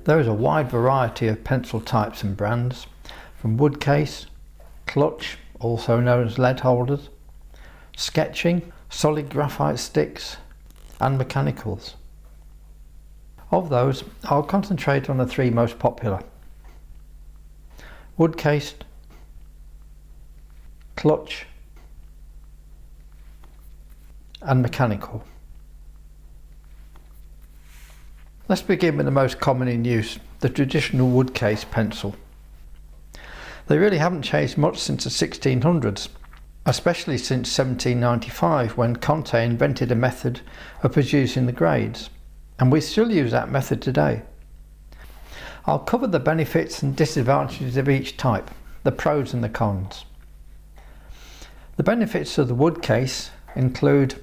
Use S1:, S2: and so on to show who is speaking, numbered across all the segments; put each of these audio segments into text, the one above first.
S1: There is a wide variety of pencil types and brands, from wood case, clutch, also known as lead holders, sketching, solid graphite sticks and mechanicals. Of those, I'll concentrate on the three most popular: wood cased, clutch and mechanical. Let's begin with the most common in use, the traditional wood case pencil. They really haven't changed much since the 1600s, especially since 1795 when Conte invented a method of producing the grades, and we still use that method today. I'll cover the benefits and disadvantages of each type, the pros and the cons. The benefits of the wood case include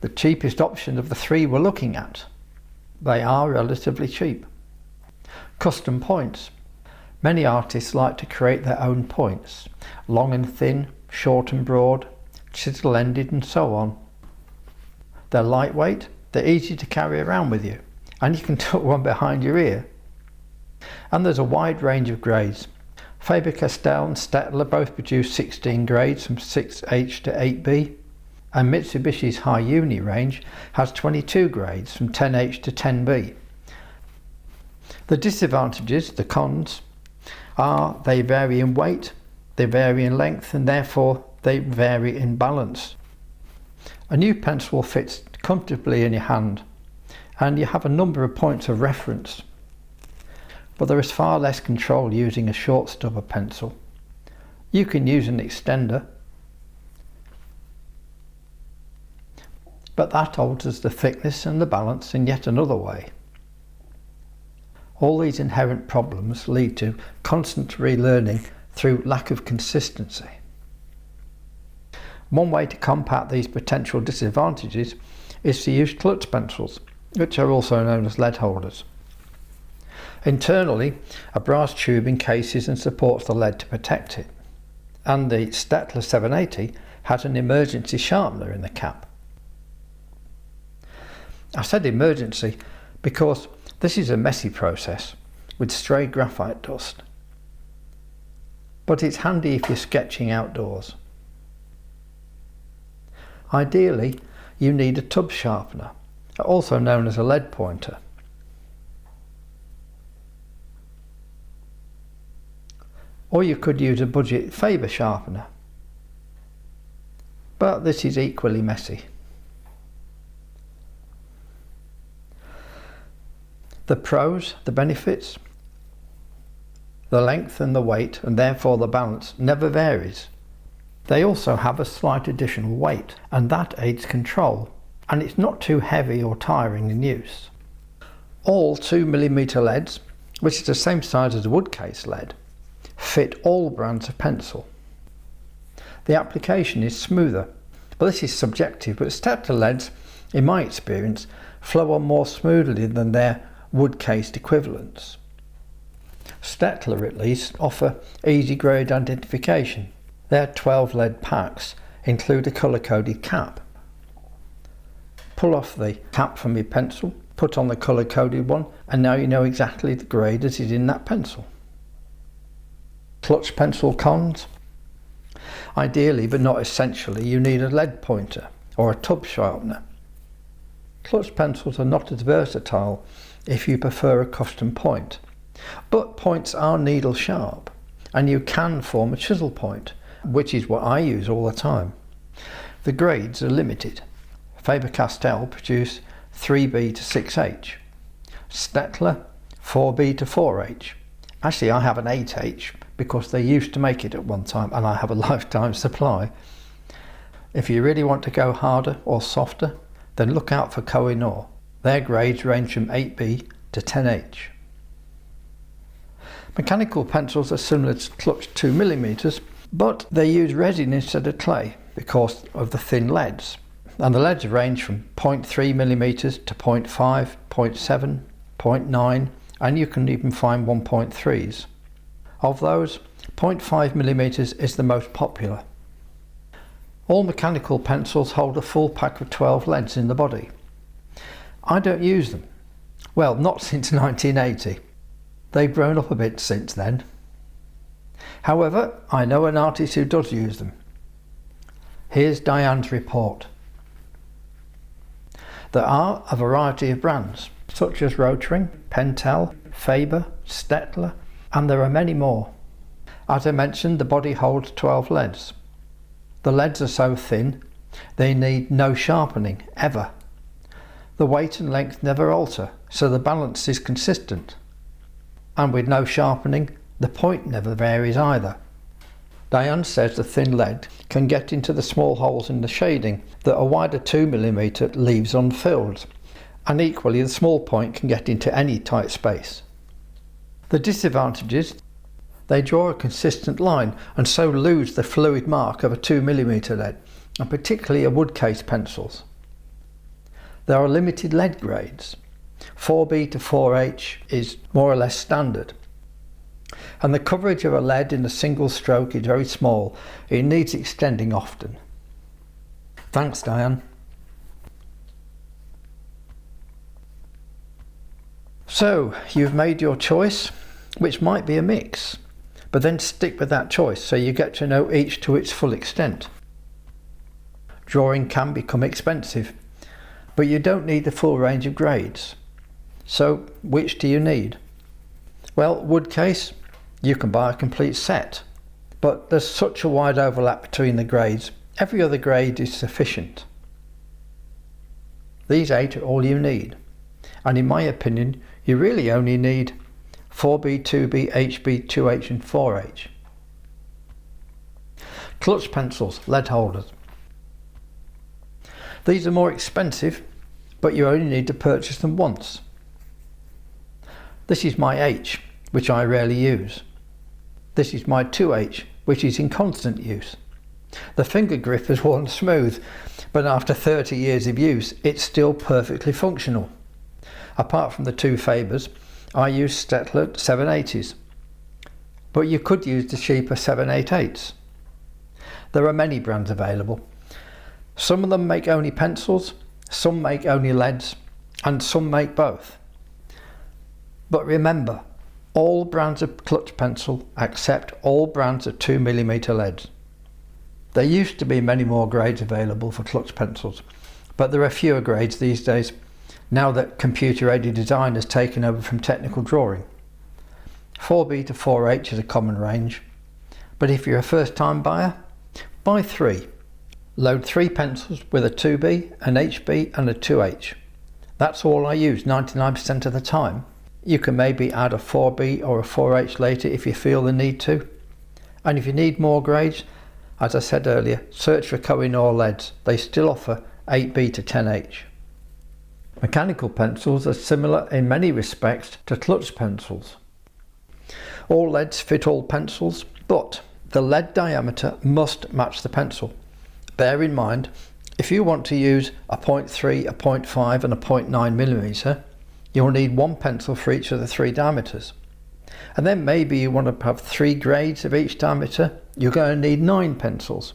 S1: the cheapest option of the three we're looking at. They are relatively cheap. Custom points. Many artists like to create their own points, long and thin, short and broad, chisel-ended and so on. They're lightweight, they're easy to carry around with you, and you can tuck one behind your ear. And there's a wide range of grades. Faber-Castell and Staedtler both produce 16 grades from 6H to 8B, and Mitsubishi's High Uni range has 22 grades from 10H to 10B. The disadvantages, the cons, are they vary in weight, they vary in length, and therefore they vary in balance. A new pencil fits comfortably in your hand, and you have a number of points of reference. But there is far less control using a short stubber pencil. You can use an extender, but that alters the thickness and the balance in yet another way. All these inherent problems lead to constant relearning through lack of consistency. One way to combat these potential disadvantages is to use clutch pencils, which are also known as lead holders. Internally, a brass tube encases and supports the lead to protect it, and the Staedtler 780 has an emergency sharpener in the cap. I said emergency because this is a messy process with stray graphite dust, but it's handy if you're sketching outdoors. Ideally, you need a tub sharpener, also known as a lead pointer. Or you could use a budget Faber sharpener, but this is equally messy. The pros, the benefits, the length and the weight, and therefore the balance, never varies. They also have a slight additional weight, and that aids control, and it's not too heavy or tiring in use. All 2mm leads, which is the same size as a wood case lead, fit all brands of pencil. The application is smoother, but this is subjective, but Staedtler leads, in my experience, flow on more smoothly than their wood-cased equivalents. Staedtler, at least, offer easy grade identification. Their 12 lead packs include a colour-coded cap. Pull off the cap from your pencil, put on the colour-coded one, and now you know exactly the grade that is in that pencil. Clutch pencil cons. Ideally, but not essentially, you need a lead pointer or a tub sharpener. Clutch pencils are not as versatile if you prefer a custom point, but points are needle sharp, and you can form a chisel point, which is what I use all the time. The grades are limited. Faber-Castell produce 3B to 6H, Staedtler 4B to 4H. Actually, I have an 8H because they used to make it at one time, and I have a lifetime supply. If you really want to go harder or softer, then look out for Koh-i-Noor. Their grades range from 8B to 10H. Mechanical pencils are similar to clutch 2mm, but they use resin instead of clay because of the thin leads. And the leads range from 0.3mm to 0.5, 0.7, 0.9, and you can even find 1.3s. Of those, 0.5mm is the most popular. All mechanical pencils hold a full pack of 12 leads in the body. I don't use them. Well, not since 1980. They've grown up a bit since then. However, I know an artist who does use them. Here's Diane's report. There are a variety of brands, such as Rotring, Pentel, Faber, Stettler, and there are many more. As I mentioned, the body holds 12 leads. The leads are so thin, they need no sharpening, ever. The weight and length never alter, so the balance is consistent. And with no sharpening, the point never varies either. Diane says the thin lead can get into the small holes in the shading that a wider 2mm leaves unfilled, and equally the small point can get into any tight space. The disadvantages: they draw a consistent line and so lose the fluid mark of a 2mm lead, and particularly a wood case pencils. There are limited lead grades. 4B to 4H is more or less standard. And the coverage of a lead in a single stroke is very small. It needs extending often. Thanks, Diane. So, you've made your choice, which might be a mix, but then stick with that choice so you get to know each to its full extent. Drawing can become expensive, but you don't need the full range of grades. So, which do you need? Well, wood case, you can buy a complete set, but there's such a wide overlap between the grades, every other grade is sufficient. These 8 are all you need, and in my opinion, you really only need 4B, 2B, HB, 2H and 4H. Clutch pencils, lead holders. These are more expensive, but you only need to purchase them once. This is my H, which I rarely use. This is my 2H, which is in constant use. The finger grip has worn smooth, but after 30 years of use, it's still perfectly functional. Apart from the 2 Fabers, I use Stettler 780s, but you could use the cheaper 788s. There are many brands available. Some of them make only pencils, some make only leads, and some make both. But remember, all brands of clutch pencil accept all brands of 2mm leads. There used to be many more grades available for clutch pencils, but there are fewer grades these days, now that computer-aided design has taken over from technical drawing. 4B to 4H is a common range, but if you're a first-time buyer, buy 3. Load 3 pencils with a 2B, an HB and a 2H. That's all I use 99% of the time. You can maybe add a 4B or a 4H later if you feel the need to. And if you need more grades, as I said earlier, search for Koh-i-Noor leads. They still offer 8B to 10H. Mechanical pencils are similar in many respects to clutch pencils. All leads fit all pencils, but the lead diameter must match the pencil. Bear in mind, if you want to use a 0.3, a 0.5 and a 0.9mm, you'll need 1 pencil for each of the 3 diameters. And then maybe you want to have 3 grades of each diameter, you're going to need 9 pencils.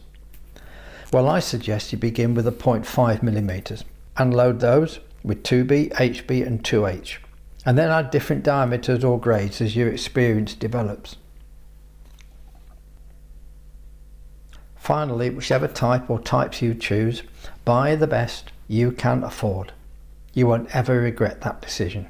S1: Well, I suggest you begin with a 0.5mm and load those with 2B, HB and 2H, and then add different diameters or grades as your experience develops. Finally, whichever type or types you choose, buy the best you can afford. You won't ever regret that decision.